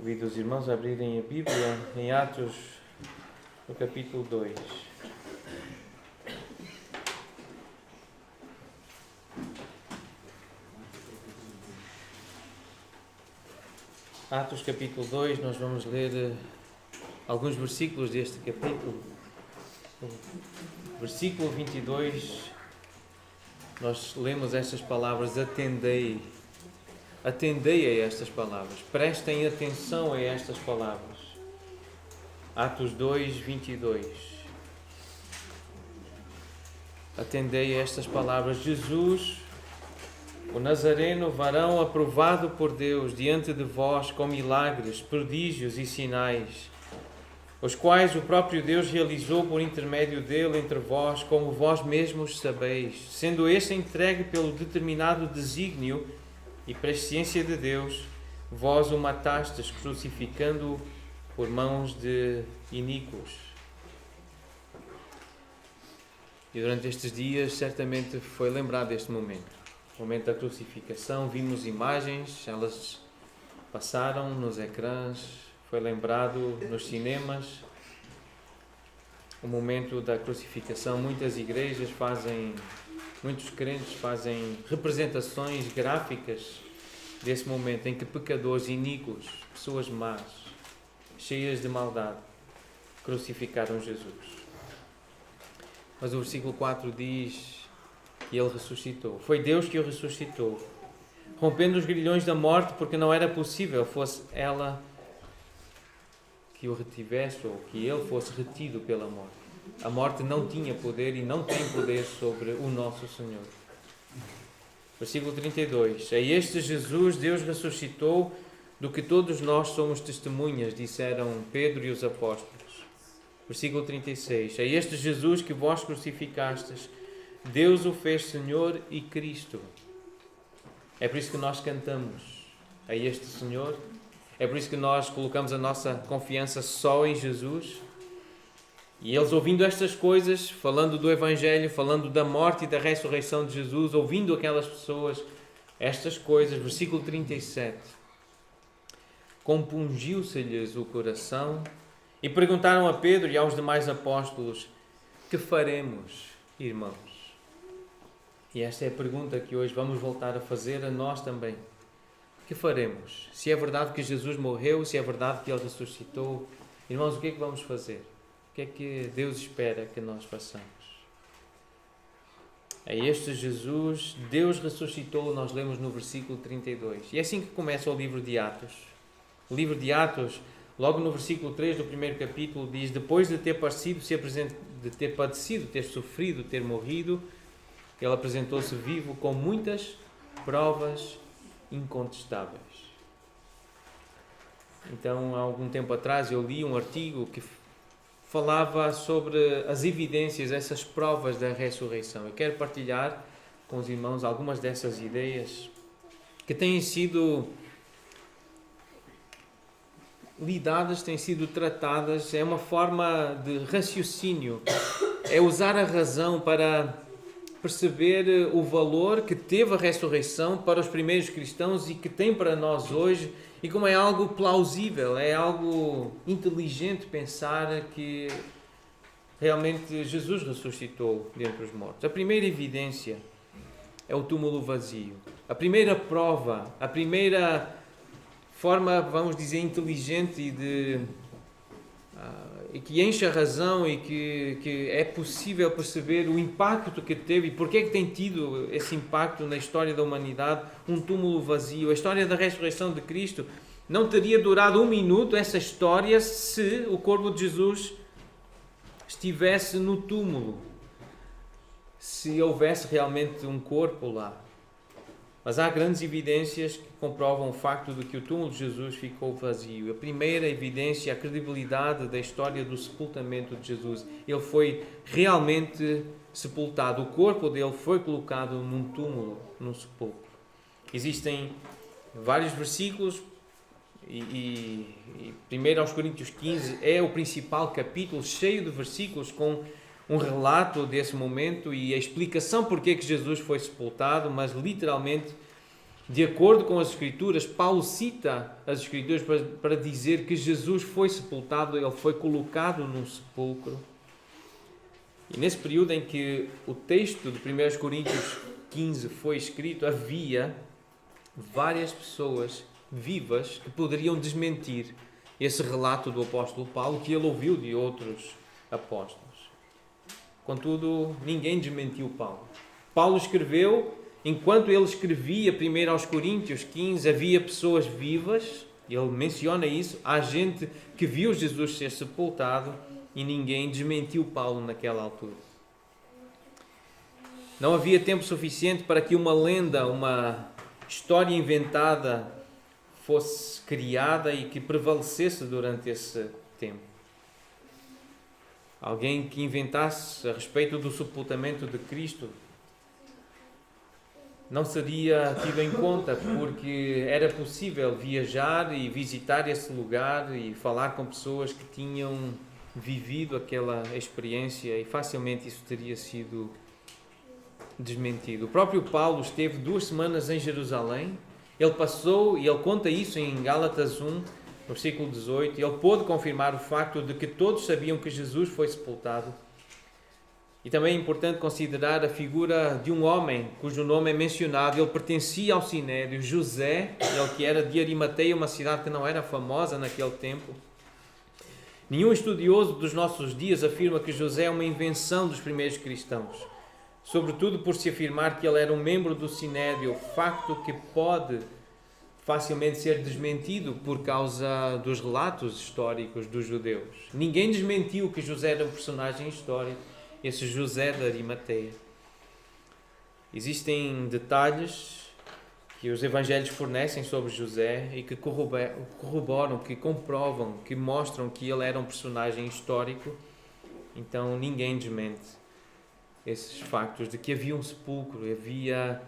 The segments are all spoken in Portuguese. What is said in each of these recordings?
Convido os irmãos a abrirem a Bíblia em Atos, no capítulo 2. Atos, capítulo 2, nós vamos ler alguns versículos deste capítulo. Versículo 22, nós lemos estas palavras: atendei a estas palavras, prestem atenção a estas palavras. Atos 2, 22. Atendei a estas palavras. Jesus, o Nazareno, varão aprovado por Deus diante de vós com milagres, prodígios e sinais, os quais o próprio Deus realizou por intermédio dele entre vós, como vós mesmos sabeis, sendo este entregue pelo determinado desígnio e presciência de Deus, vós o matastes, crucificando-o por mãos de iníquos. E durante estes dias, certamente foi lembrado este momento. O momento da crucificação, vimos imagens, elas passaram nos ecrãs, foi lembrado nos cinemas. O momento da crucificação, muitas igrejas muitos crentes fazem representações gráficas desse momento em que pecadores iníquos, pessoas más, cheias de maldade, crucificaram Jesus. Mas o versículo 4 diz que ele ressuscitou. Foi Deus que o ressuscitou, rompendo os grilhões da morte, porque não era possível fosse ela que o retivesse ou que ele fosse retido pela morte. A morte não tinha poder e não tem poder sobre o nosso Senhor. Versículo 32. A este Jesus Deus ressuscitou, do que todos nós somos testemunhas, disseram Pedro e os apóstolos. Versículo 36. A este Jesus que vós crucificastes, Deus o fez Senhor e Cristo. É por isso que nós cantamos a este Senhor. É por isso que nós colocamos a nossa confiança só em Jesus. E eles, ouvindo estas coisas, falando do Evangelho, falando da morte e da ressurreição de Jesus, ouvindo aquelas pessoas estas coisas, versículo 37, compungiu-se-lhes o coração e perguntaram a Pedro e aos demais apóstolos: que faremos, irmãos? E esta é a pergunta que hoje vamos voltar a fazer a nós também. Que faremos? Se é verdade que Jesus morreu, se é verdade que Ele ressuscitou, irmãos, o que é que vamos fazer? O que é que Deus espera que nós façamos? A este Jesus, Deus ressuscitou, nós lemos no versículo 32. E é assim que começa o livro de Atos. O livro de Atos, logo no versículo 3 do primeiro capítulo, diz: depois de ter padecido, ter sofrido, ter morrido, Ele apresentou-se vivo com muitas provas incontestáveis. Então, há algum tempo atrás, eu li um artigo que falava sobre as evidências, essas provas da ressurreição. Eu quero partilhar com os irmãos algumas dessas ideias que têm sido lidadas, têm sido tratadas. É uma forma de raciocínio, é usar a razão para perceber o valor que teve a ressurreição para os primeiros cristãos e que tem para nós hoje, e como é algo plausível, é algo inteligente pensar que realmente Jesus ressuscitou dentre os mortos. A primeira evidência é o túmulo vazio. A primeira prova, a primeira forma, vamos dizer, inteligente e que enche a razão e que é possível perceber o impacto que teve e porque é que tem tido esse impacto na história da humanidade, um túmulo vazio. A história da ressurreição de Cristo não teria durado um minuto, essa história, se o corpo de Jesus estivesse no túmulo, se houvesse realmente um corpo lá. Mas há grandes evidências que comprovam o facto de que o túmulo de Jesus ficou vazio. A primeira evidência é a credibilidade da história do sepultamento de Jesus. Ele foi realmente sepultado. O corpo dele foi colocado num túmulo, num sepulcro. Existem vários versículos e 1 aos Coríntios 15 é o principal capítulo, cheio de versículos com um relato desse momento e a explicação porque que Jesus foi sepultado, mas literalmente De acordo com as Escrituras, Paulo cita as Escrituras para dizer que Jesus foi sepultado, ele foi colocado num sepulcro. E nesse período em que o texto de 1 Coríntios 15 foi escrito, havia várias pessoas vivas que poderiam desmentir esse relato do apóstolo Paulo que ele ouviu de outros apóstolos. Contudo, ninguém desmentiu Paulo. Paulo escreveu, enquanto ele escrevia primeiro aos Coríntios 15, havia pessoas vivas, ele menciona isso, há gente que viu Jesus ser sepultado e ninguém desmentiu Paulo naquela altura. Não havia tempo suficiente para que uma lenda, uma história inventada fosse criada e que prevalecesse durante esse tempo. Alguém que inventasse a respeito do sepultamento de Cristo não seria tido em conta, porque era possível viajar e visitar esse lugar e falar com pessoas que tinham vivido aquela experiência e facilmente isso teria sido desmentido. O próprio Paulo esteve 2 semanas em Jerusalém, ele passou, e ele conta isso em Gálatas 1, versículo 18, ele pôde confirmar o facto de que todos sabiam que Jesus foi sepultado. E também é importante considerar a figura de um homem cujo nome é mencionado. Ele pertencia ao Sinédrio, José, ele que era de Arimateia, uma cidade que não era famosa naquele tempo. Nenhum estudioso dos nossos dias afirma que José é uma invenção dos primeiros cristãos, sobretudo por se afirmar que ele era um membro do Sinédrio, facto que pode facilmente ser desmentido por causa dos relatos históricos dos judeus. Ninguém desmentiu que José era um personagem histórico, esse José de Arimateia. Existem detalhes que os evangelhos fornecem sobre José e que corroboram, que comprovam, que mostram que ele era um personagem histórico. Então ninguém desmente esses factos de que havia um sepulcro, havia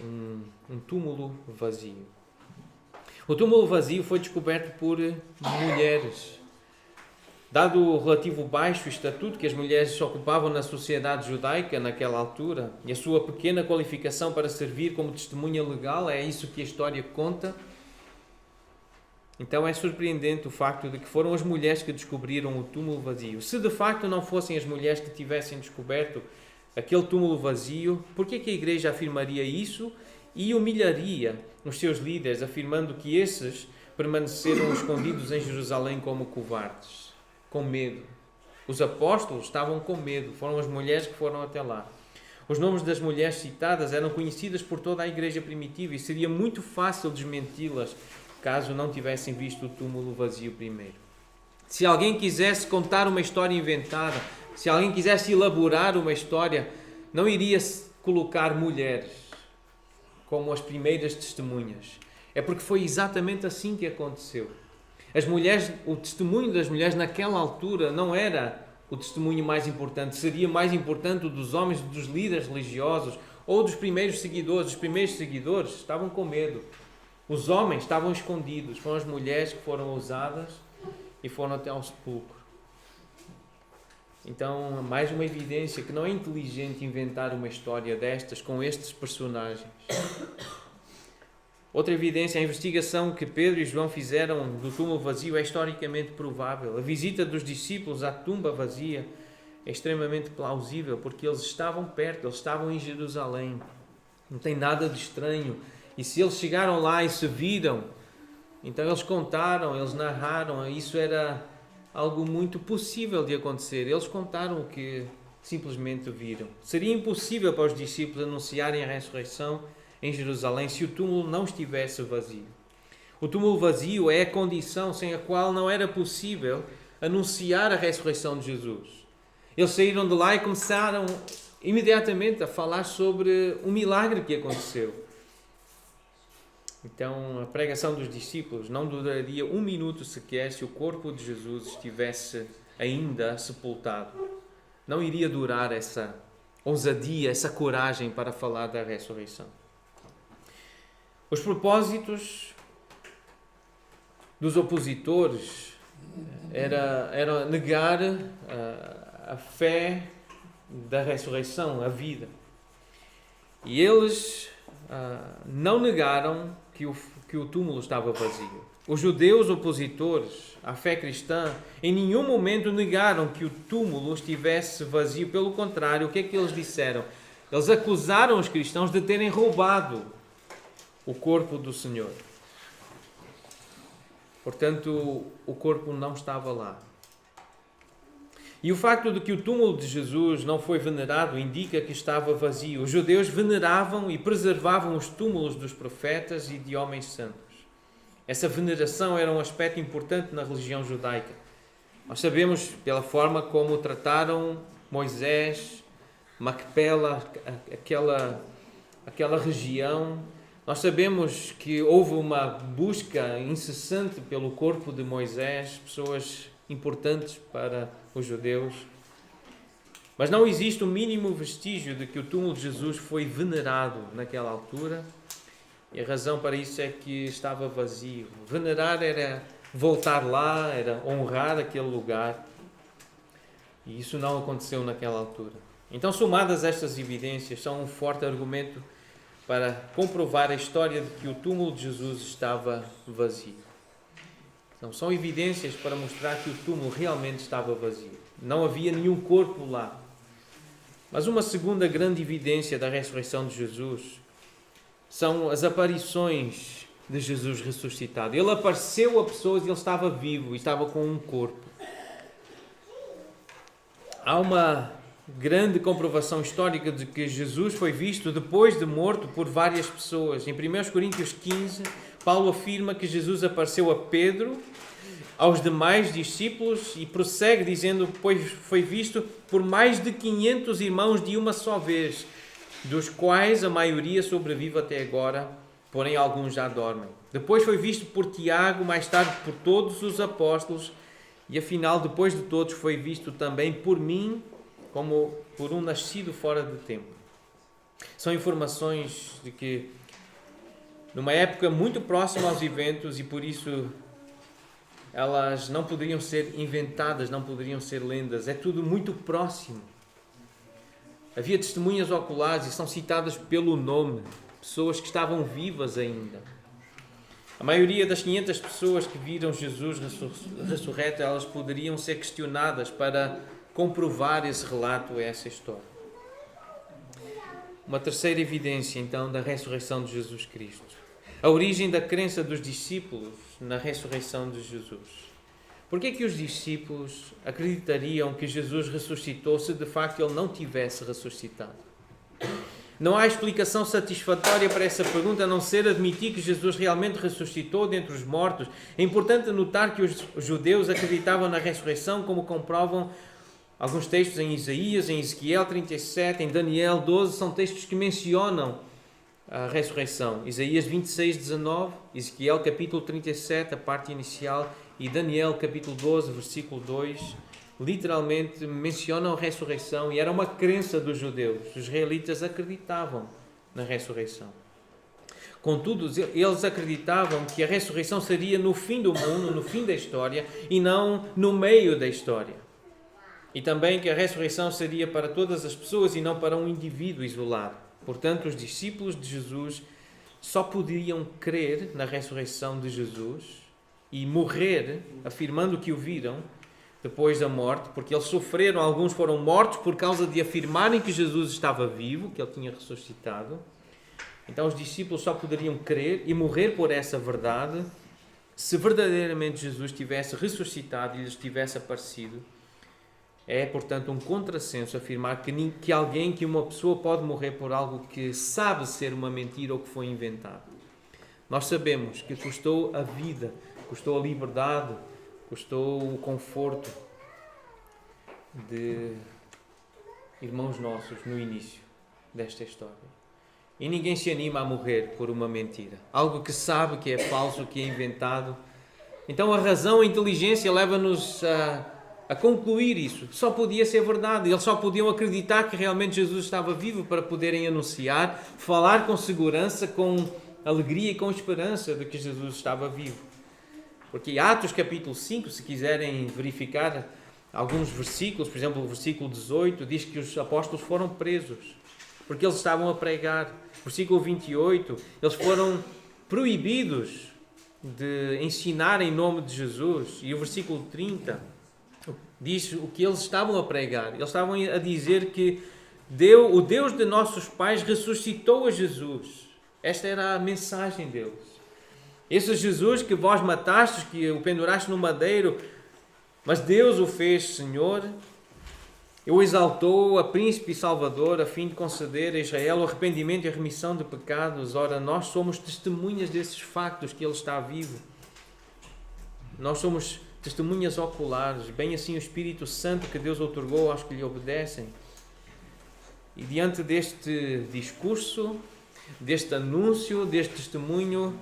um túmulo vazio. O túmulo vazio foi descoberto por mulheres. Dado o relativo baixo estatuto que as mulheres ocupavam na sociedade judaica naquela altura e a sua pequena qualificação para servir como testemunha legal, é isso que a história conta. Então é surpreendente o facto de que foram as mulheres que descobriram o túmulo vazio. Se de facto não fossem as mulheres que tivessem descoberto aquele túmulo vazio, por que a igreja afirmaria isso e humilharia os seus líderes, afirmando que esses permaneceram escondidos em Jerusalém como covardes? Com medo. Os apóstolos estavam com medo. Foram as mulheres que foram até lá. Os nomes das mulheres citadas eram conhecidas por toda a igreja primitiva e seria muito fácil desmenti-las caso não tivessem visto o túmulo vazio primeiro. Se alguém quisesse contar uma história inventada, se alguém quisesse elaborar uma história, não iria colocar mulheres como as primeiras testemunhas. É porque foi exatamente assim que aconteceu. As mulheres, o testemunho das mulheres naquela altura não era o testemunho mais importante, seria mais importante o dos homens, dos líderes religiosos ou dos primeiros seguidores. Os primeiros seguidores estavam com medo. Os homens estavam escondidos. Foram as mulheres que foram ousadas e foram até ao sepulcro. Então, mais uma evidência que não é inteligente inventar uma história destas com estes personagens. Outra evidência, a investigação que Pedro e João fizeram do túmulo vazio é historicamente provável. A visita dos discípulos à tumba vazia é extremamente plausível, porque eles estavam perto, eles estavam em Jerusalém. Não tem nada de estranho. E se eles chegaram lá e se viram, então eles contaram, eles narraram, isso era algo muito possível de acontecer. Eles contaram o que simplesmente viram. Seria impossível para os discípulos anunciarem a ressurreição em Jerusalém se o túmulo não estivesse vazio. O túmulo vazio é a condição sem a qual não era possível anunciar a ressurreição de Jesus. Eles saíram de lá e começaram imediatamente a falar sobre o milagre que aconteceu. Então a pregação dos discípulos não duraria 1 minuto sequer se o corpo de Jesus estivesse ainda sepultado. Não iria durar essa ousadia, essa coragem para falar da ressurreição. Os propósitos dos opositores era negar a fé da ressurreição, a vida. E eles não negaram que o túmulo estava vazio. Os judeus opositores à fé cristã em nenhum momento negaram que o túmulo estivesse vazio. Pelo contrário, o que é que eles disseram? Eles acusaram os cristãos de terem roubado o corpo do Senhor. Portanto, o corpo não estava lá. E o facto de que o túmulo de Jesus não foi venerado indica que estava vazio. Os judeus veneravam e preservavam os túmulos dos profetas e de homens santos. Essa veneração era um aspecto importante na religião judaica. Nós sabemos pela forma como trataram Moisés, Macpela, aquela região. Nós sabemos que houve uma busca incessante pelo corpo de Moisés, pessoas importantes para os judeus. Mas não existe o mínimo vestígio de que o túmulo de Jesus foi venerado naquela altura. E a razão para isso é que estava vazio. Venerar era voltar lá, era honrar aquele lugar. E isso não aconteceu naquela altura. Então, somadas estas evidências, são um forte argumento para comprovar a história de que o túmulo de Jesus estava vazio. Então, são evidências para mostrar que o túmulo realmente estava vazio. Não havia nenhum corpo lá. Mas uma segunda grande evidência da ressurreição de Jesus são as aparições de Jesus ressuscitado. Ele apareceu a pessoas e ele estava vivo, e estava com um corpo. Há uma grande comprovação histórica de que Jesus foi visto depois de morto por várias pessoas. Em 1 Coríntios 15, Paulo afirma que Jesus apareceu a Pedro, aos demais discípulos, e prossegue dizendo que pois foi visto por mais de 500 irmãos de uma só vez, dos quais a maioria sobrevive até agora, porém alguns já dormem. Depois foi visto por Tiago, mais tarde por todos os apóstolos, e afinal, depois de todos, foi visto também por mim, como por um nascido fora de tempo. São informações de que, numa época muito próxima aos eventos, e por isso elas não poderiam ser inventadas, não poderiam ser lendas, é tudo muito próximo. Havia testemunhas oculares e são citadas pelo nome, pessoas que estavam vivas ainda. A maioria das 500 pessoas que viram Jesus ressurreto, elas poderiam ser questionadas para comprovar esse relato, essa história. Uma terceira evidência, então, da ressurreição de Jesus Cristo. A origem da crença dos discípulos na ressurreição de Jesus. Por que é que os discípulos acreditariam que Jesus ressuscitou se de facto ele não tivesse ressuscitado? Não há explicação satisfatória para essa pergunta, a não ser admitir que Jesus realmente ressuscitou dentre os mortos. É importante notar que os judeus acreditavam na ressurreição, como comprovam alguns textos em Isaías, em Ezequiel 37, em Daniel 12, são textos que mencionam a ressurreição. Isaías 26, 19, Ezequiel capítulo 37, a parte inicial, e Daniel capítulo 12, versículo 2, literalmente mencionam a ressurreição, e era uma crença dos judeus. Os israelitas acreditavam na ressurreição. Contudo, eles acreditavam que a ressurreição seria no fim do mundo, no fim da história, e não no meio da história. E também que a ressurreição seria para todas as pessoas e não para um indivíduo isolado. Portanto, os discípulos de Jesus só podiam crer na ressurreição de Jesus e morrer afirmando que o viram depois da morte, porque eles sofreram, alguns foram mortos por causa de afirmarem que Jesus estava vivo, que ele tinha ressuscitado. Então os discípulos só poderiam crer e morrer por essa verdade se verdadeiramente Jesus tivesse ressuscitado e lhes tivesse aparecido. É, portanto, um contrassenso afirmar que uma pessoa pode morrer por algo que sabe ser uma mentira ou que foi inventado. Nós sabemos que custou a vida, custou a liberdade, custou o conforto de irmãos nossos no início desta história. E ninguém se anima a morrer por uma mentira. Algo que sabe que é falso, que é inventado. Então a razão, a inteligência leva-nos a concluir isso. Só podia ser verdade. Eles só podiam acreditar que realmente Jesus estava vivo para poderem anunciar, falar com segurança, com alegria e com esperança de que Jesus estava vivo. Porque Atos capítulo 5, se quiserem verificar alguns versículos, por exemplo, o versículo 18, diz que os apóstolos foram presos. porque eles estavam a pregar. Versículo 28, eles foram proibidos de ensinar em nome de Jesus. E o versículo 30 diz o que eles estavam a pregar. Eles estavam a dizer que o Deus de nossos pais ressuscitou a Jesus. Esta era a mensagem deles. Esse Jesus que vós matastes, que o penduraste no madeiro, mas Deus o fez Senhor, o exaltou a príncipe e salvador, a fim de conceder a Israel o arrependimento e a remissão de pecados. Ora, nós somos testemunhas desses factos, que Ele está vivo. Nós somos testemunhas oculares, bem assim o Espírito Santo que Deus outorgou aos que lhe obedecem. E diante deste discurso, deste anúncio, deste testemunho,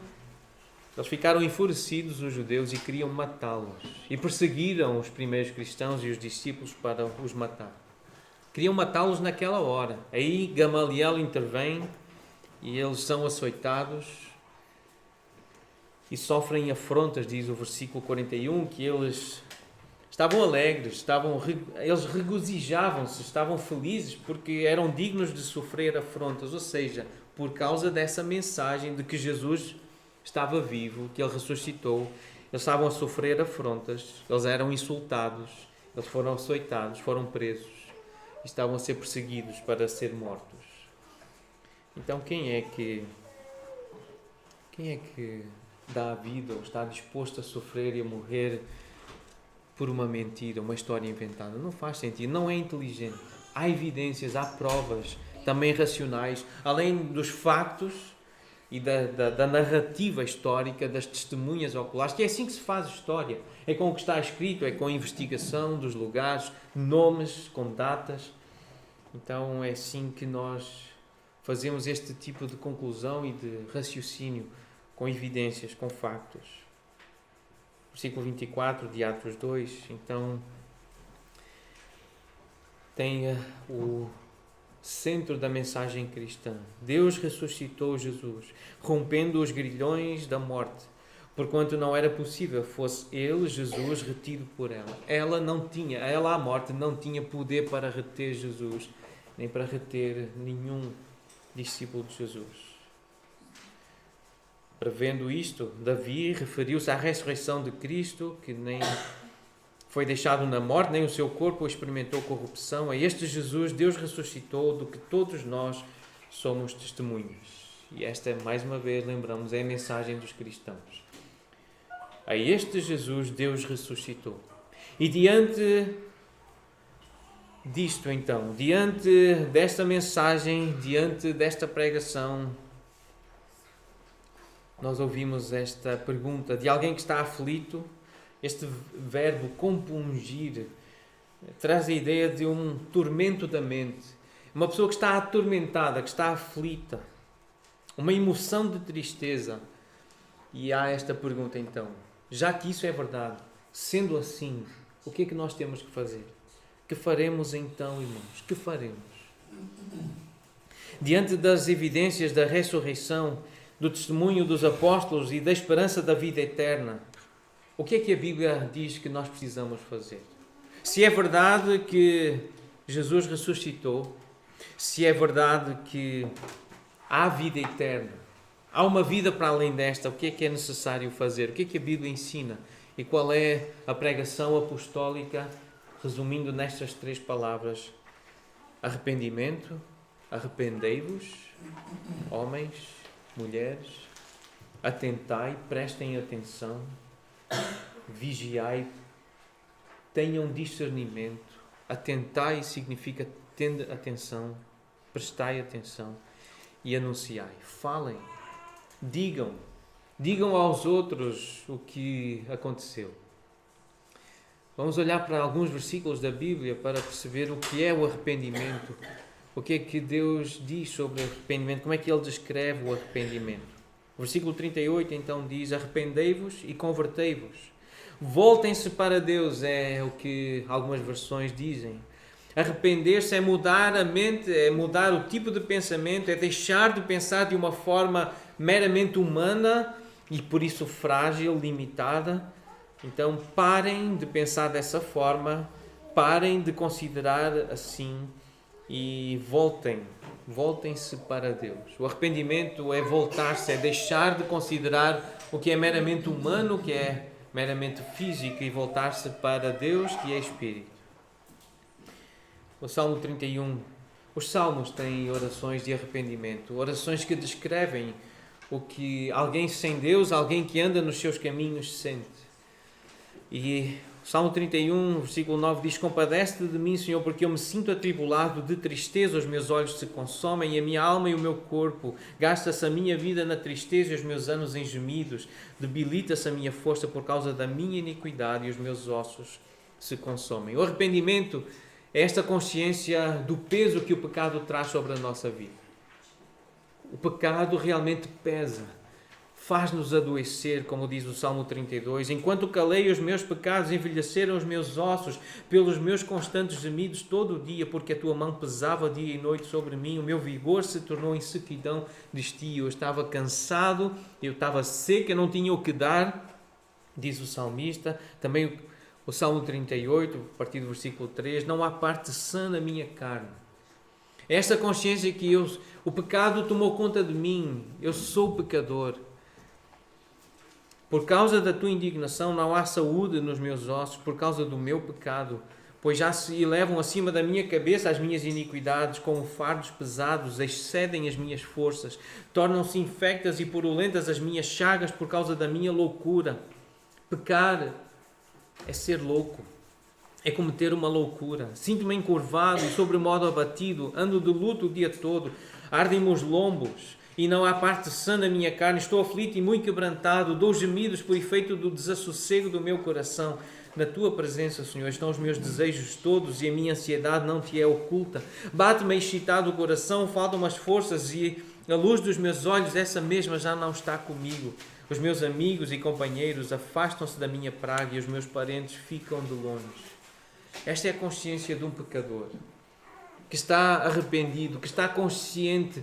eles ficaram enfurecidos, os judeus, e queriam matá-los. E perseguiram os primeiros cristãos e os discípulos para os matar. Queriam matá-los naquela hora. Aí Gamaliel intervém e eles são açoitados e sofrem afrontas, diz o versículo 41, que eles estavam alegres, eles regozijavam-se, estavam felizes porque eram dignos de sofrer afrontas, ou seja, por causa dessa mensagem de que Jesus estava vivo, que Ele ressuscitou. Eles estavam a sofrer afrontas, eles eram insultados, eles foram açoitados, foram presos, estavam a ser perseguidos para ser mortos. Então quem é que dá a vida ou está disposto a sofrer e a morrer por uma mentira, uma história inventada? Não faz sentido, não é inteligente. Há evidências, há provas, também racionais, além dos factos e da narrativa histórica, das testemunhas oculares, que é assim que se faz história. É com o que está escrito, é com a investigação dos lugares, nomes, com datas. Então é assim que nós fazemos este tipo de conclusão e de raciocínio, com evidências, com factos. Versículo 24 de Atos 2, então, tem o centro da mensagem cristã. Deus ressuscitou Jesus, rompendo os grilhões da morte, porquanto não era possível fosse Ele, Jesus, retido por ela. Ela, a morte, não tinha poder para reter Jesus, nem para reter nenhum discípulo de Jesus. Prevendo isto, Davi referiu-se à ressurreição de Cristo, que nem foi deixado na morte, nem o seu corpo experimentou corrupção. A este Jesus Deus ressuscitou, do que todos nós somos testemunhas. E esta, mais uma vez, lembramos, é a mensagem dos cristãos. A este Jesus Deus ressuscitou. E diante disto, então, diante desta mensagem, diante desta pregação, nós ouvimos esta pergunta de alguém que está aflito. Este verbo compungir traz a ideia de um tormento da mente. Uma pessoa que está atormentada, que está aflita. Uma emoção de tristeza. E há esta pergunta então. Já que isso é verdade, sendo assim, o que é que nós temos que fazer? Que faremos então, irmãos? Que faremos? Diante das evidências da ressurreição, do testemunho dos apóstolos e da esperança da vida eterna, o que é que a Bíblia diz que nós precisamos fazer? Se é verdade que Jesus ressuscitou, se é verdade que há vida eterna, há uma vida para além desta, o que é necessário fazer? O que é que a Bíblia ensina? E qual é a pregação apostólica, resumindo nestas 3 palavras? Arrependimento, arrependei-vos, homens, mulheres, atentai, prestem atenção, vigiai, tenham discernimento. Atentai significa tende atenção, prestai atenção e anunciai. Falem, digam aos outros o que aconteceu. Vamos olhar para alguns versículos da Bíblia para perceber o que é o arrependimento. O que é que Deus diz sobre o arrependimento? Como é que Ele descreve o arrependimento? O versículo 38 então diz: arrependei-vos e convertei-vos. Voltem-se para Deus, é o que algumas versões dizem. Arrepender-se é mudar a mente, é mudar o tipo de pensamento, é deixar de pensar de uma forma meramente humana e por isso frágil, limitada. Então parem de pensar dessa forma, parem de considerar assim e voltem voltem-se para Deus. O arrependimento é voltar-se, é deixar de considerar o que é meramente humano, o que é meramente físico, e voltar-se para Deus, que é Espírito. O Salmo 31. Os Salmos têm orações de arrependimento, orações que descrevem o que alguém sem Deus, alguém que anda nos seus caminhos, sente. E o Salmo 31, versículo 9 diz: compadece-te de mim, Senhor, porque eu me sinto atribulado, de tristeza os meus olhos se consomem, e a minha alma e o meu corpo. Gasta-se a minha vida na tristeza e os meus anos em gemidos. Debilita-se a minha força por causa da minha iniquidade, e os meus ossos se consomem. O arrependimento é esta consciência do peso que o pecado traz sobre a nossa vida. O pecado realmente pesa, faz-nos adoecer, como diz o Salmo 32. Enquanto calei os meus pecados, envelheceram os meus ossos pelos meus constantes gemidos todo o dia, porque a tua mão pesava dia e noite sobre mim, o meu vigor se tornou em sequidão de estio. Eu estava cansado, eu estava seco, eu não tinha o que dar, diz o salmista. Também o Salmo 38, a partir do versículo 3, não há parte sã na minha carne. É esta consciência que o pecado tomou conta de mim, eu sou pecador. Por causa da tua indignação não há saúde nos meus ossos, por causa do meu pecado, pois já se elevam acima da minha cabeça as minhas iniquidades, como fardos pesados, excedem as minhas forças, tornam-se infectas e purulentas as minhas chagas por causa da minha loucura. Pecar é ser louco, é cometer uma loucura. Sinto-me encurvado e sobremodo abatido, ando de luto o dia todo, ardem-me os lombos e não há parte sã na minha carne. Estou aflito e muito quebrantado, dou gemidos por efeito do desassossego do meu coração. Na tua presença, Senhor, estão os meus desejos todos e a minha ansiedade não te é oculta. Bate-me excitado o coração, faltam-me as forças e a luz dos meus olhos, essa mesma já não está comigo. Os meus amigos e companheiros afastam-se da minha praga e os meus parentes ficam de longe. Esta é a consciência de um pecador que está arrependido, que está consciente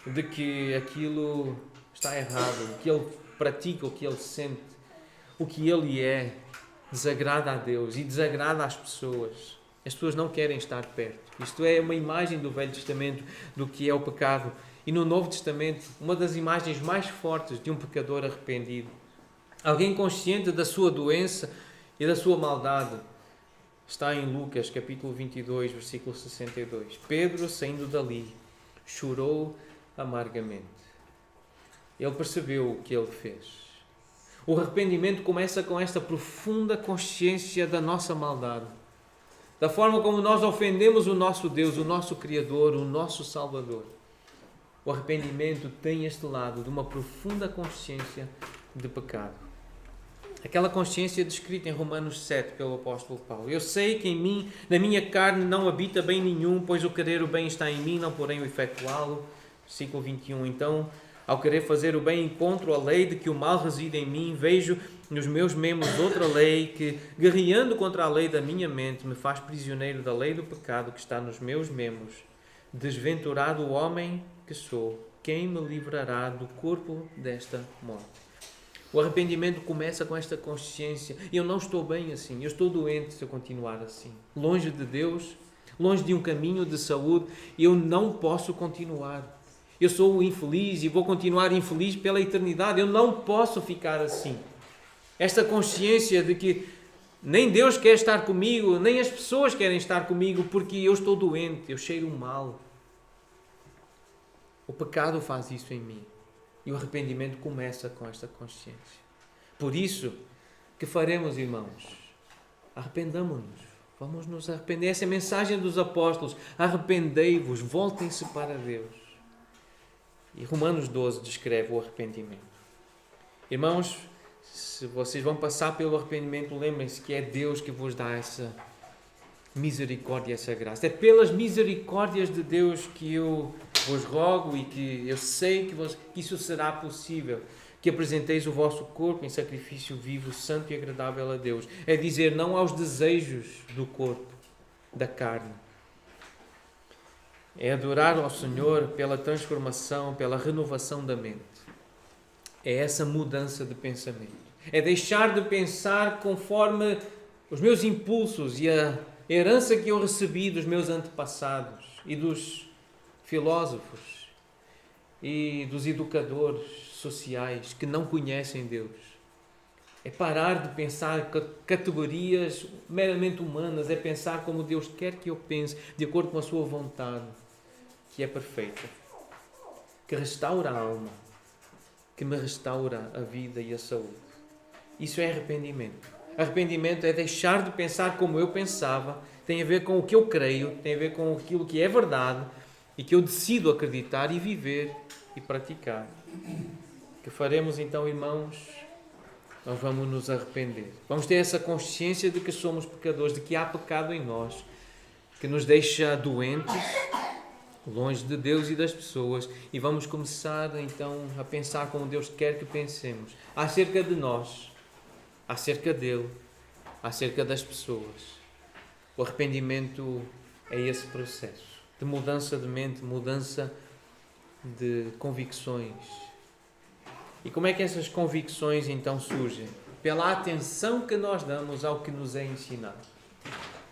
de que aquilo está errado, o que ele pratica, o que ele sente, o que ele é, desagrada a Deus e desagrada às pessoas. As pessoas não querem estar perto. Isto é uma imagem do Velho Testamento do que é o pecado. E no Novo Testamento, uma das imagens mais fortes de um pecador arrependido. Alguém consciente da sua doença e da sua maldade. Está em Lucas, capítulo 22, versículo 62. Pedro, saindo dali, chorou amargamente. Ele percebeu o que ele fez. O arrependimento começa com esta profunda consciência da nossa maldade. Da forma como nós ofendemos o nosso Deus, o nosso Criador, o nosso Salvador. O arrependimento tem este lado de uma profunda consciência de pecado. Aquela consciência descrita em Romanos 7 pelo apóstolo Paulo. Eu sei que em mim, na minha carne, não habita bem nenhum, pois o querer o bem está em mim, não porém o efetuá-lo. Versículo 21. Então, ao querer fazer o bem, encontro a lei de que o mal reside em mim, vejo nos meus membros outra lei que, guerreando contra a lei da minha mente, me faz prisioneiro da lei do pecado que está nos meus membros. Desventurado o homem que sou, quem me livrará do corpo desta morte? O arrependimento começa com esta consciência. Eu não estou bem assim, eu estou doente se eu continuar assim. Longe de Deus, longe de um caminho de saúde, eu não posso continuar. Eu sou infeliz e vou continuar infeliz pela eternidade. Eu não posso ficar assim. Esta consciência de que nem Deus quer estar comigo, nem as pessoas querem estar comigo porque eu estou doente, eu cheiro mal. O pecado faz isso em mim. E o arrependimento começa com esta consciência. Por isso, que faremos, irmãos? Arrependamo-nos. Vamos nos arrepender. Essa é a mensagem dos apóstolos. Arrependei-vos, voltem-se para Deus. E Romanos 12 descreve o arrependimento. Irmãos, se vocês vão passar pelo arrependimento, lembrem-se que é Deus que vos dá essa misericórdia, essa graça. É pelas misericórdias de Deus que eu vos rogo e que eu sei que isso será possível, que apresenteis o vosso corpo em sacrifício vivo, santo e agradável a Deus. É dizer não aos desejos do corpo, da carne. É adorar ao Senhor pela transformação, pela renovação da mente. É essa mudança de pensamento. É deixar de pensar conforme os meus impulsos e a herança que eu recebi dos meus antepassados e dos filósofos e dos educadores sociais que não conhecem Deus. É parar de pensar categorias meramente humanas, é pensar como Deus quer que eu pense, de acordo com a sua vontade, que é perfeita, que restaura a alma, que me restaura a vida e a saúde. Isso é arrependimento. Arrependimento é deixar de pensar como eu pensava, tem a ver com o que eu creio, tem a ver com aquilo que é verdade e que eu decido acreditar e viver e praticar. O que faremos então, irmãos? Nós vamos nos arrepender. Vamos ter essa consciência de que somos pecadores, de que há pecado em nós, que nos deixa doentes, longe de Deus e das pessoas, e vamos começar então a pensar como Deus quer que pensemos, acerca de nós, acerca dele, acerca das pessoas. O arrependimento é esse processo de mudança de mente, mudança de convicções. E como é que essas convicções então surgem? Pela atenção que nós damos ao que nos é ensinado.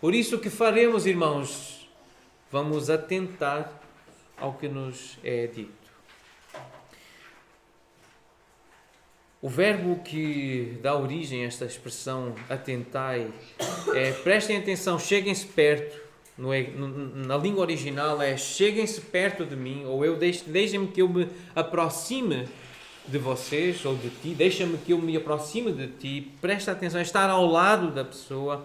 Por isso o que faremos, irmãos, vamos atentar ao que nos é dito. O verbo que dá origem a esta expressão atentai é prestem atenção, cheguem-se perto. Na língua original é cheguem-se perto de mim, ou deixem-me que eu me aproxime de vocês ou de ti, deixa-me que eu me aproxime de ti. Presta atenção, estar ao lado da pessoa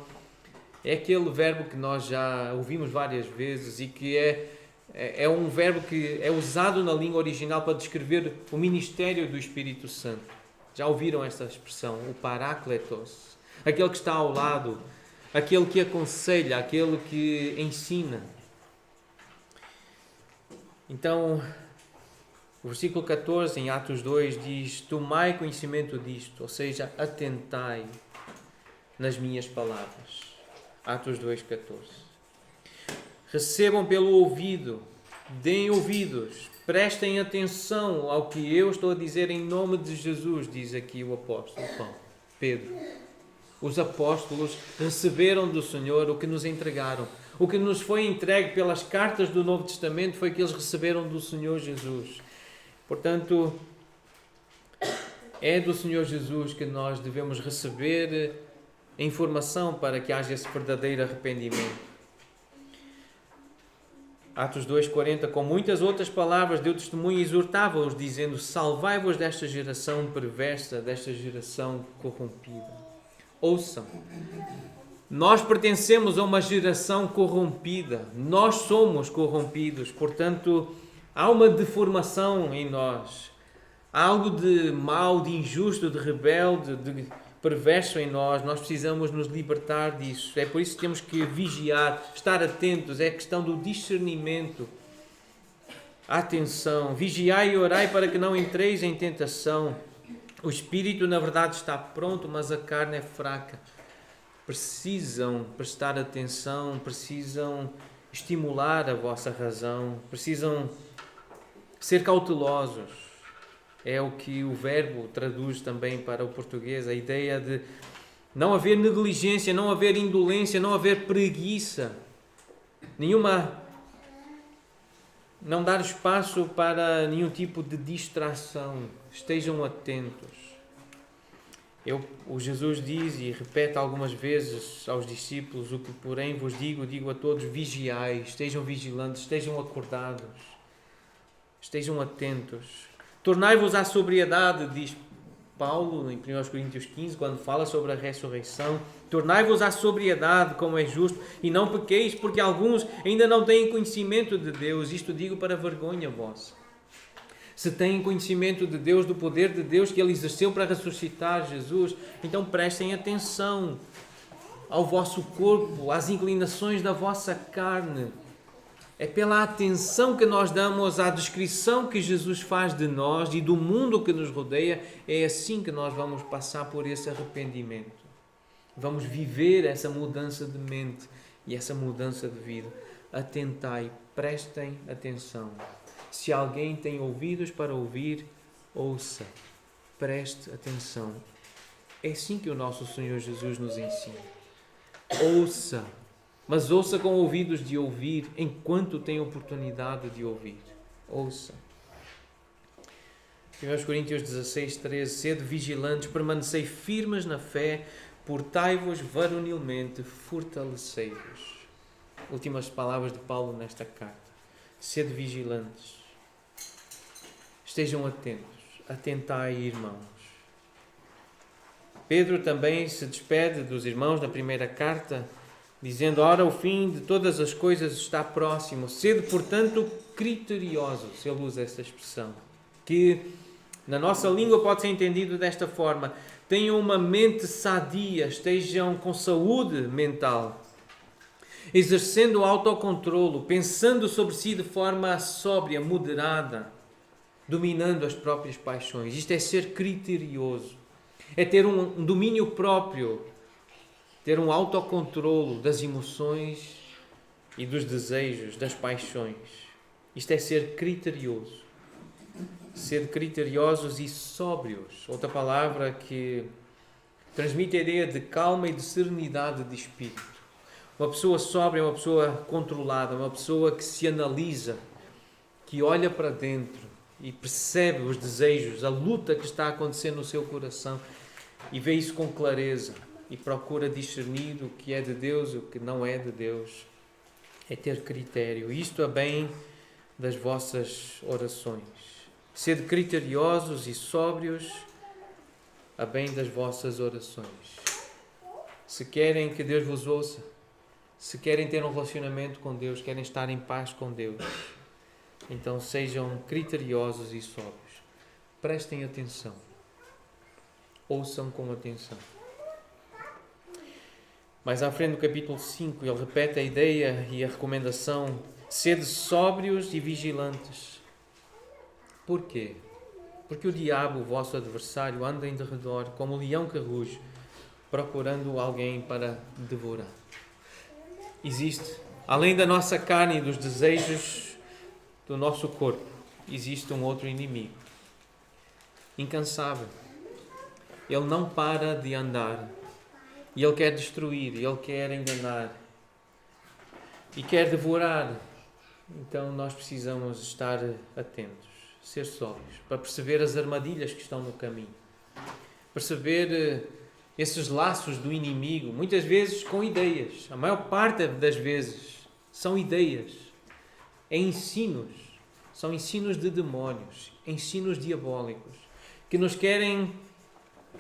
é aquele verbo que nós já ouvimos várias vezes e que é um verbo que é usado na língua original para descrever o ministério do Espírito Santo. Já ouviram esta expressão? O Parácletos. Aquele que está ao lado, aquele que aconselha, aquele que ensina. Então, o versículo 14 em Atos 2 diz: tomai conhecimento disto, ou seja, atentai nas minhas palavras. Atos 2,14. Recebam pelo ouvido, deem ouvidos, prestem atenção ao que eu estou a dizer em nome de Jesus, diz aqui o apóstolo Pedro. Os apóstolos receberam do Senhor o que nos entregaram. O que nos foi entregue pelas cartas do Novo Testamento foi que eles receberam do Senhor Jesus. Portanto, é do Senhor Jesus que nós devemos receber a informação para que haja esse verdadeiro arrependimento. Atos 2,40, com muitas outras palavras, deu testemunho e exortava-os, dizendo: salvai-vos desta geração perversa, desta geração corrompida. Ouçam, nós pertencemos a uma geração corrompida, nós somos corrompidos, portanto, há uma deformação em nós, há algo de mau, de injusto, de rebelde, de perverso em nós. Nós precisamos nos libertar disso. É por isso que temos que vigiar, estar atentos. É a questão do discernimento. Atenção, vigiai e orai para que não entreis em tentação. O espírito, na verdade, está pronto, mas a carne é fraca. Precisam prestar atenção, precisam estimular a vossa razão, precisam ser cautelosos. É o que o verbo traduz também para o português, a ideia de não haver negligência, não haver indolência, não haver preguiça, não dar espaço para nenhum tipo de distração. Estejam atentos. O Jesus diz e repete algumas vezes aos discípulos: o que porém vos digo a todos, vigiai, estejam vigilantes, estejam acordados, estejam atentos. Tornai-vos à sobriedade, diz Paulo em 1 Coríntios 15, quando fala sobre a ressurreição. Tornai-vos à sobriedade, como é justo, e não pequeis, porque alguns ainda não têm conhecimento de Deus. Isto digo para vergonha vossa. Se têm conhecimento de Deus, do poder de Deus que Ele exerceu para ressuscitar Jesus, então prestem atenção ao vosso corpo, às inclinações da vossa carne. É pela atenção que nós damos à descrição que Jesus faz de nós e do mundo que nos rodeia, é assim que nós vamos passar por esse arrependimento. Vamos viver essa mudança de mente e essa mudança de vida. Atentai, prestem atenção. Se alguém tem ouvidos para ouvir, ouça, preste atenção. É assim que o nosso Senhor Jesus nos ensina. Ouça, Mas ouça com ouvidos de ouvir, enquanto tem oportunidade de ouvir. Ouça. 1 Coríntios 16, 13. Sede vigilantes, permanecei firmes na fé, portai-vos varonilmente, fortalecei-vos. Últimas palavras de Paulo nesta carta. Sede vigilantes. Estejam atentos. Atentai, irmãos. Pedro também se despede dos irmãos na primeira carta, dizendo: ora, o fim de todas as coisas está próximo. Sede, portanto, criteriosos. Ele usa essa expressão, que na nossa língua pode ser entendido desta forma: tenham uma mente sadia, estejam com saúde mental, exercendo o autocontrolo, pensando sobre si de forma sóbria, moderada, dominando as próprias paixões. Isto é ser criterioso, é ter um domínio próprio, ter um autocontrolo das emoções e dos desejos, das paixões. Isto é ser criterioso. Ser criteriosos e sóbrios. Outra palavra que transmite a ideia de calma e de serenidade de espírito. Uma pessoa sóbria é uma pessoa controlada, uma pessoa que se analisa, que olha para dentro e percebe os desejos, a luta que está a acontecer no seu coração e vê isso com clareza e procura discernir o que é de Deus e o que não é de Deus. É ter critério. Isto é bem das vossas orações. Sede criteriosos e sóbrios a bem das vossas orações. Se querem que Deus vos ouça, se querem ter um relacionamento com Deus, querem estar em paz com Deus, então sejam criteriosos e sóbrios. Prestem atenção. Ouçam com atenção. Mais à frente, no capítulo 5, ele repete a ideia e a recomendação: sede sóbrios e vigilantes. Porquê? Porque o diabo, o vosso adversário, anda em derredor como um leão que ruge, procurando alguém para devorar. Existe, além da nossa carne e dos desejos do nosso corpo, existe um outro inimigo, incansável. Ele não para de andar e ele quer destruir, ele quer enganar e quer devorar. Então nós precisamos estar atentos, ser sóbrios, para perceber as armadilhas que estão no caminho, perceber esses laços do inimigo, muitas vezes com ideias. A maior parte das vezes são ideias, é ensinos, são ensinos de demónios, ensinos diabólicos, que nos querem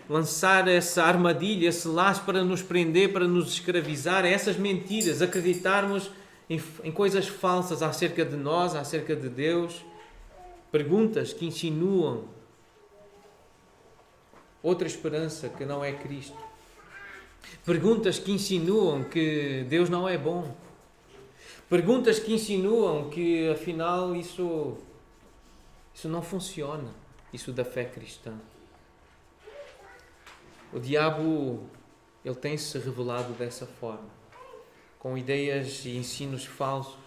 lançar essa armadilha, esse laço para nos prender, para nos escravizar, essas mentiras, acreditarmos em coisas falsas acerca de nós, acerca de Deus, perguntas que insinuam outra esperança que não é Cristo, perguntas que insinuam que Deus não é bom, perguntas que insinuam que afinal isso não funciona, isso da fé cristã. O diabo, ele tem-se revelado dessa forma, com ideias e ensinos falsos,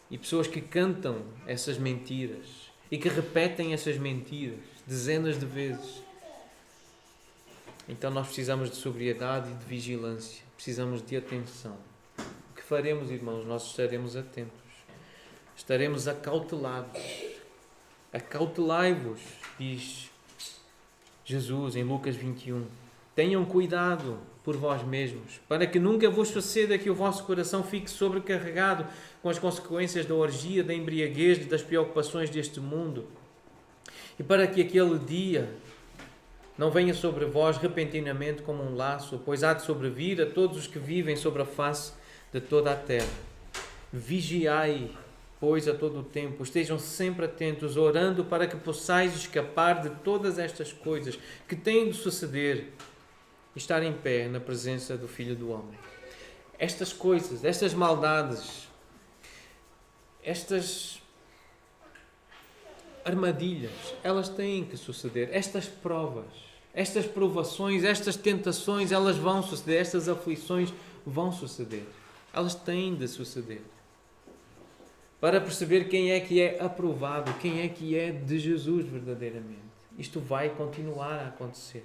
e pessoas que cantam essas mentiras e que repetem essas mentiras dezenas de vezes. Então nós precisamos de sobriedade e de vigilância, precisamos de atenção. O que faremos, irmãos? Nós estaremos atentos, estaremos acautelados. Acautelai-vos, diz Jesus em Lucas 21. Tenham cuidado por vós mesmos, para que nunca vos suceda que o vosso coração fique sobrecarregado com as consequências da orgia, da embriaguez e das preocupações deste mundo, e para que aquele dia não venha sobre vós repentinamente como um laço, pois há de sobrevir a todos os que vivem sobre a face de toda a terra. Vigiai, pois, a todo o tempo, estejam sempre atentos, orando para que possais escapar de todas estas coisas que têm de suceder e estar em pé na presença do Filho do Homem. Estas coisas, estas maldades, estas armadilhas, elas têm que suceder. Estas provas, estas provações, estas tentações, elas vão suceder. Estas aflições vão suceder. Elas têm de suceder. Para perceber quem é aprovado, quem é de Jesus verdadeiramente. Isto vai continuar a acontecer.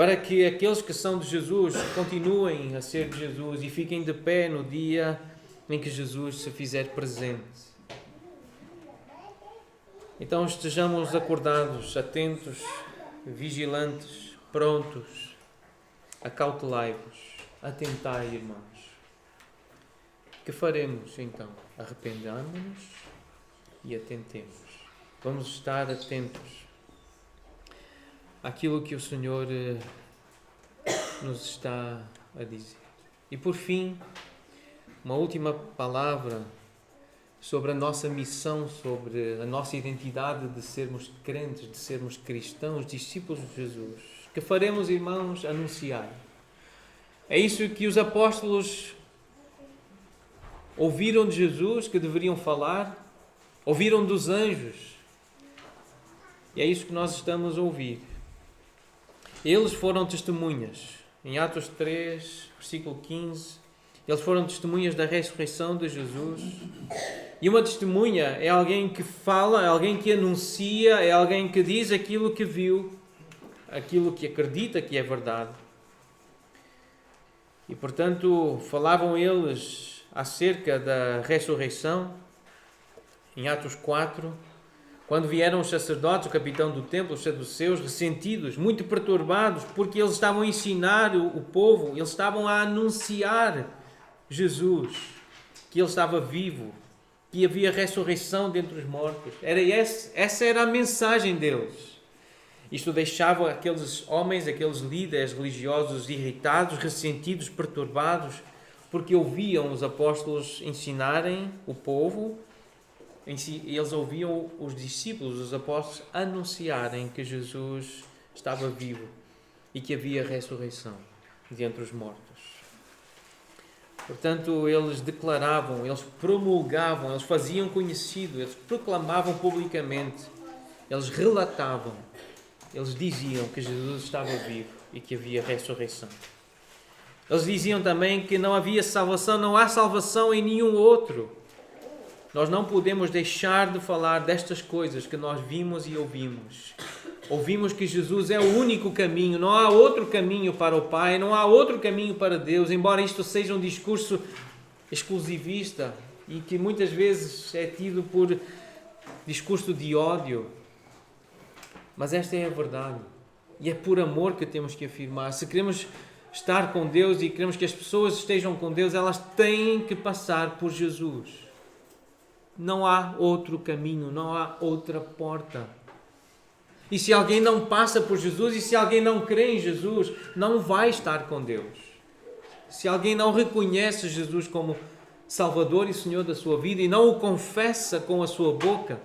para que aqueles que são de Jesus continuem a ser de Jesus e fiquem de pé no dia em que Jesus se fizer presente. Então estejamos acordados, atentos, vigilantes, prontos, acautelai-vos, atentai, irmãos. Que faremos então? Arrependamos-nos e atentemos. Vamos estar atentos àquilo que o Senhor nos está a dizer. E por fim, uma última palavra sobre a nossa missão, sobre a nossa identidade de sermos crentes, de sermos cristãos, discípulos de Jesus. Que faremos, irmãos, anunciar. É isso que os apóstolos ouviram de Jesus, que deveriam falar, ouviram dos anjos. E é isso que nós estamos a ouvir. Eles foram testemunhas. Em Atos 3, versículo 15, eles foram testemunhas da ressurreição de Jesus. E uma testemunha é alguém que fala, é alguém que anuncia, é alguém que diz aquilo que viu, aquilo que acredita que é verdade. E, portanto, falavam eles acerca da ressurreição. Em Atos 4, quando vieram os sacerdotes, o capitão do templo, os saduceus, ressentidos, muito perturbados, porque eles estavam a ensinar o povo, eles estavam a anunciar Jesus, que ele estava vivo, que havia ressurreição dentre os mortos. Essa era a mensagem deles. Isto deixava aqueles homens, aqueles líderes religiosos irritados, ressentidos, perturbados, porque ouviam os apóstolos ensinarem o povo, e eles ouviam os discípulos, os apóstolos, anunciarem que Jesus estava vivo e que havia ressurreição de entre os mortos. Portanto, eles declaravam, eles promulgavam, eles faziam conhecido, eles proclamavam publicamente, eles relatavam, eles diziam que Jesus estava vivo e que havia ressurreição. Eles diziam também que não havia salvação, não há salvação em nenhum outro. Nós não podemos deixar de falar destas coisas que nós vimos e ouvimos. Ouvimos que Jesus é o único caminho, não há outro caminho para o Pai, não há outro caminho para Deus, embora isto seja um discurso exclusivista e que muitas vezes é tido por discurso de ódio. Mas esta é a verdade. E é por amor que temos que afirmar. Se queremos estar com Deus e queremos que as pessoas estejam com Deus, elas têm que passar por Jesus. Não há outro caminho, não há outra porta. E se alguém não passa por Jesus, e se alguém não crê em Jesus, não vai estar com Deus. Se alguém não reconhece Jesus como Salvador e Senhor da sua vida e não o confessa com a sua boca,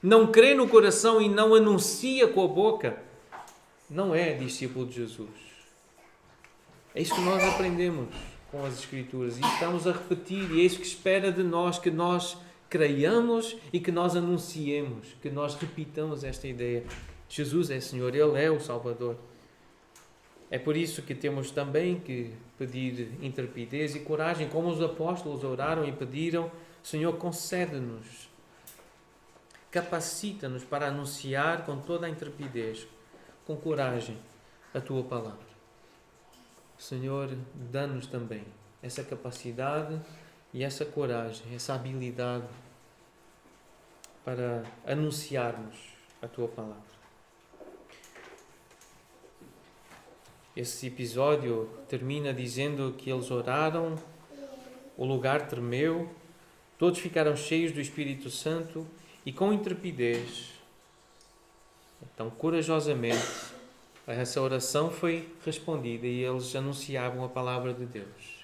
não crê no coração e não anuncia com a boca, não é discípulo de Jesus. É isso que nós aprendemos com as Escrituras e estamos a repetir, e é isso que espera de nós, que nós creiamos e que nós anunciemos, que nós repitamos esta ideia. Jesus é Senhor, Ele é o Salvador. É por isso que temos também que pedir intrepidez e coragem, como os apóstolos oraram e pediram: Senhor, concede-nos, capacita-nos para anunciar com toda a intrepidez, com coragem, a Tua palavra. Senhor, dá-nos também essa capacidade e essa coragem, essa habilidade para anunciarmos a Tua palavra. Esse episódio termina dizendo que eles oraram, o lugar tremeu, todos ficaram cheios do Espírito Santo e com intrepidez, então corajosamente, essa oração foi respondida e eles anunciavam a palavra de Deus.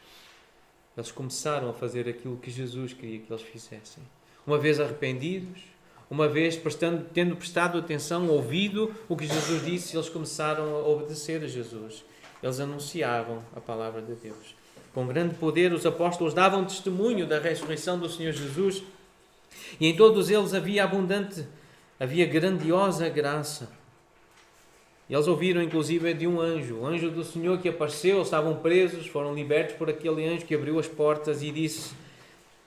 Eles começaram a fazer aquilo que Jesus queria que eles fizessem. Uma vez arrependidos, uma vez tendo prestado atenção, ouvido o que Jesus disse, eles começaram a obedecer a Jesus. Eles anunciavam a palavra de Deus. Com grande poder, os apóstolos davam testemunho da ressurreição do Senhor Jesus e em todos eles havia grandiosa graça. Eles ouviram inclusive de um anjo, o anjo do Senhor que apareceu, eles estavam presos, foram libertos por aquele anjo que abriu as portas e disse: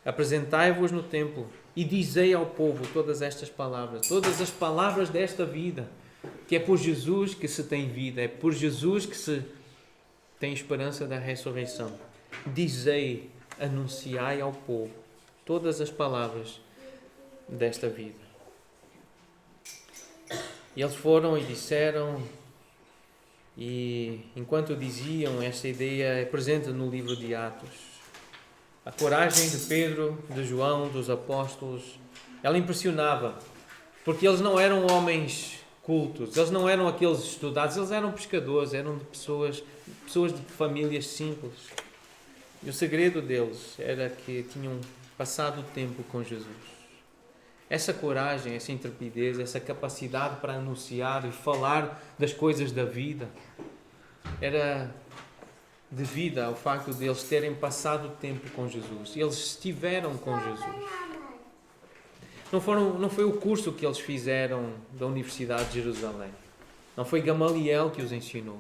apresentai-vos no templo e dizei ao povo todas estas palavras, todas as palavras desta vida, que é por Jesus que se tem vida, é por Jesus que se tem esperança da ressurreição. Dizei, anunciai ao povo todas as palavras desta vida. E eles foram e disseram, e enquanto diziam, esta ideia é presente no livro de Atos. A coragem de Pedro, de João, dos apóstolos, ela impressionava, porque eles não eram homens cultos, eles não eram aqueles estudados, eles eram pescadores, eram de pessoas de famílias simples. E o segredo deles era que tinham passado o tempo com Jesus. Essa coragem, essa intrepidez, essa capacidade para anunciar e falar das coisas da vida era devido ao facto de eles terem passado o tempo com Jesus. Eles estiveram com Jesus. Não foi o curso que eles fizeram da Universidade de Jerusalém. Não foi Gamaliel que os ensinou.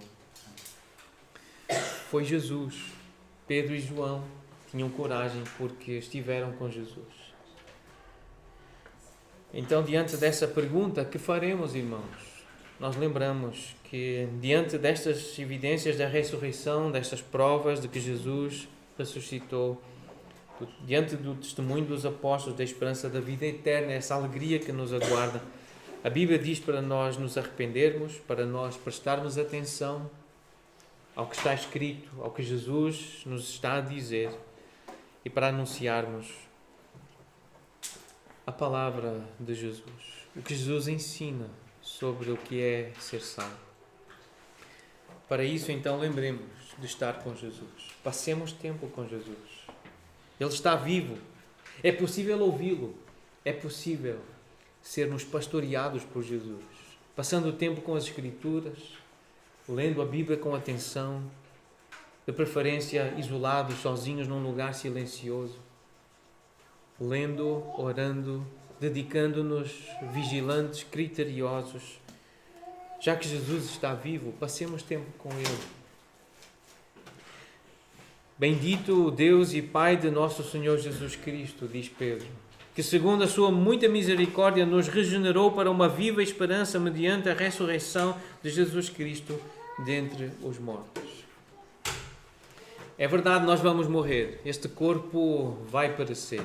Foi Jesus. Pedro e João tinham coragem porque estiveram com Jesus. Então, diante dessa pergunta, que faremos, irmãos? Nós lembramos que, diante destas evidências da ressurreição, destas provas de que Jesus ressuscitou, diante do testemunho dos apóstolos, da esperança da vida eterna, essa alegria que nos aguarda, a Bíblia diz para nós nos arrependermos, para nós prestarmos atenção ao que está escrito, ao que Jesus nos está a dizer e para anunciarmos a palavra de Jesus, o que Jesus ensina sobre o que é ser salvo. Para isso, então, lembremos de estar com Jesus. Passemos tempo com Jesus. Ele está vivo. É possível ouvi-lo. É possível sermos pastoreados por Jesus. Passando tempo com as Escrituras, lendo a Bíblia com atenção, de preferência isolados, sozinhos num lugar silencioso. Lendo, orando, dedicando-nos, vigilantes, criteriosos. Já que Jesus está vivo, passemos tempo com Ele. Bendito o Deus e Pai de nosso Senhor Jesus Cristo, diz Pedro, que segundo a sua muita misericórdia nos regenerou para uma viva esperança mediante a ressurreição de Jesus Cristo dentre os mortos. É verdade, nós vamos morrer. Este corpo vai perecer.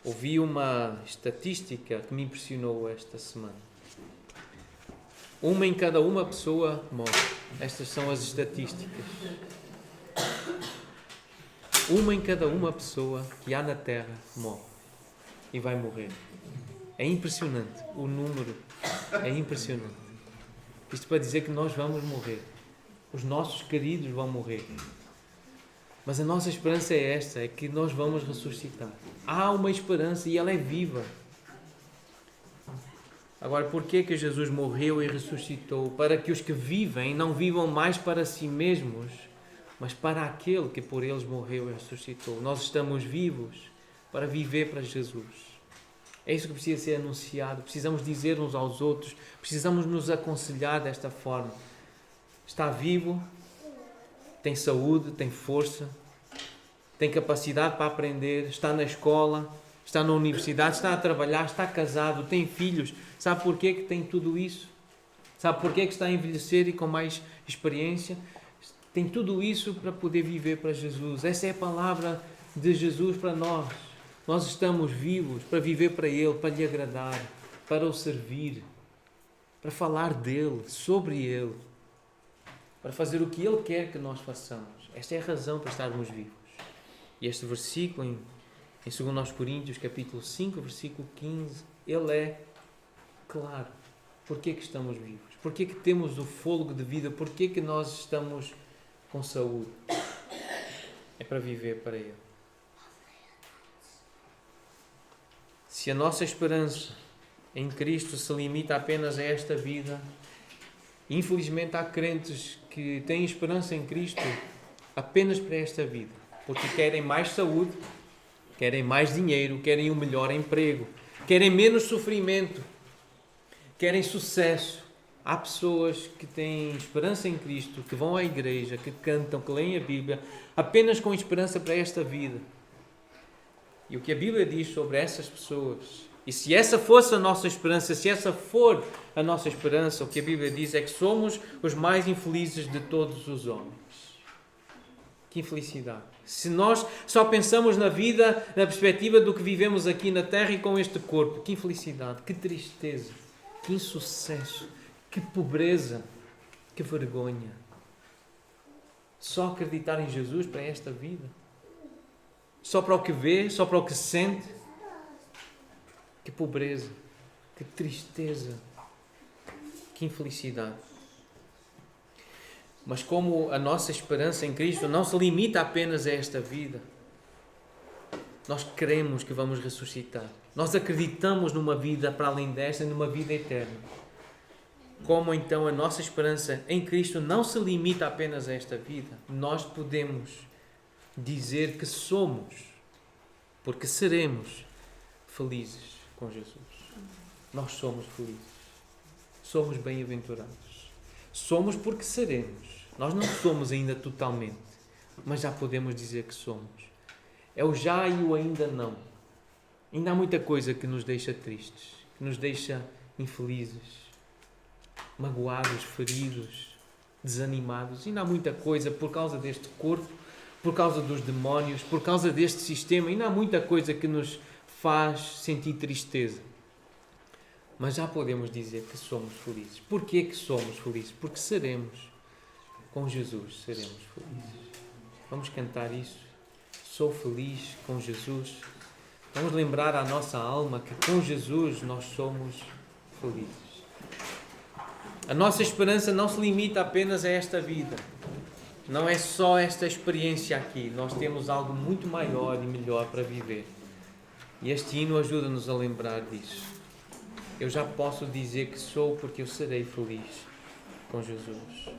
Ouvi uma estatística que me impressionou esta semana. Uma em cada uma pessoa morre. Estas são as estatísticas. Uma em cada uma pessoa que há na Terra morre. E vai morrer. É impressionante. O número é impressionante. Isto para dizer que nós vamos morrer. Os nossos queridos vão morrer. Mas a nossa esperança é esta, é que nós vamos ressuscitar. Há uma esperança e ela é viva. Agora, por que Jesus morreu e ressuscitou? Para que os que vivem não vivam mais para si mesmos, mas para aquele que por eles morreu e ressuscitou. Nós estamos vivos para viver para Jesus. É isso que precisa ser anunciado. Precisamos dizer uns aos outros, precisamos nos aconselhar desta forma. Está vivo, tem saúde, tem força, tem capacidade para aprender, está na escola, está na universidade, está a trabalhar, está casado, tem filhos. Sabe porquê que tem tudo isso? Sabe porquê que está a envelhecer e com mais experiência? Tem tudo isso para poder viver para Jesus. Essa é a palavra de Jesus para nós. Nós estamos vivos para viver para Ele, para lhe agradar, para o servir, para falar dEle, sobre Ele, para fazer o que Ele quer que nós façamos. Esta é a razão para estarmos vivos. E este versículo, em 2 Coríntios, capítulo 5, versículo 15, ele é claro. Porquê que estamos vivos? Porquê que temos o fôlego de vida? Porquê que nós estamos com saúde? É para viver para Ele. Se a nossa esperança em Cristo se limita apenas a esta vida, infelizmente há crentes que têm esperança em Cristo apenas para esta vida, porque querem mais saúde, querem mais dinheiro, querem um melhor emprego, querem menos sofrimento, querem sucesso. Há pessoas que têm esperança em Cristo, que vão à igreja, que cantam, que leem a Bíblia, apenas com esperança para esta vida. E o que a Bíblia diz sobre essas pessoas E se essa fosse a nossa esperança, se essa for a nossa esperança, o que a Bíblia diz é que somos os mais infelizes de todos os homens. Que infelicidade. Se nós só pensamos na vida, na perspectiva do que vivemos aqui na terra e com este corpo, que infelicidade, que tristeza, que insucesso, que pobreza, que vergonha. Só acreditar em Jesus para esta vida. Só para o que vê, só para o que sente. Que pobreza, que tristeza, que infelicidade. Mas como a nossa esperança em Cristo não se limita apenas a esta vida, nós cremos que vamos ressuscitar. Nós acreditamos numa vida para além desta, numa vida eterna. Como então a nossa esperança em Cristo não se limita apenas a esta vida, nós podemos dizer que somos, porque seremos felizes com Jesus. Nós somos felizes. Somos bem-aventurados. Somos porque seremos. Nós não somos ainda totalmente, mas já podemos dizer que somos. É o já e o ainda não. Ainda há muita coisa que nos deixa tristes, que nos deixa infelizes, magoados, feridos, desanimados. Ainda há muita coisa por causa deste corpo, por causa dos demónios, por causa deste sistema. Ainda há muita coisa que nos faz sentir tristeza. Mas já podemos dizer que somos felizes. Porquê que somos felizes? Porque seremos. Com Jesus seremos felizes. Vamos cantar isso. Sou feliz com Jesus. Vamos lembrar à nossa alma que com Jesus nós somos felizes. A nossa esperança não se limita apenas a esta vida. Não é só esta experiência aqui. Nós temos algo muito maior e melhor para viver. E este hino ajuda-nos a lembrar disso. Eu já posso dizer que sou porque eu serei feliz com Jesus.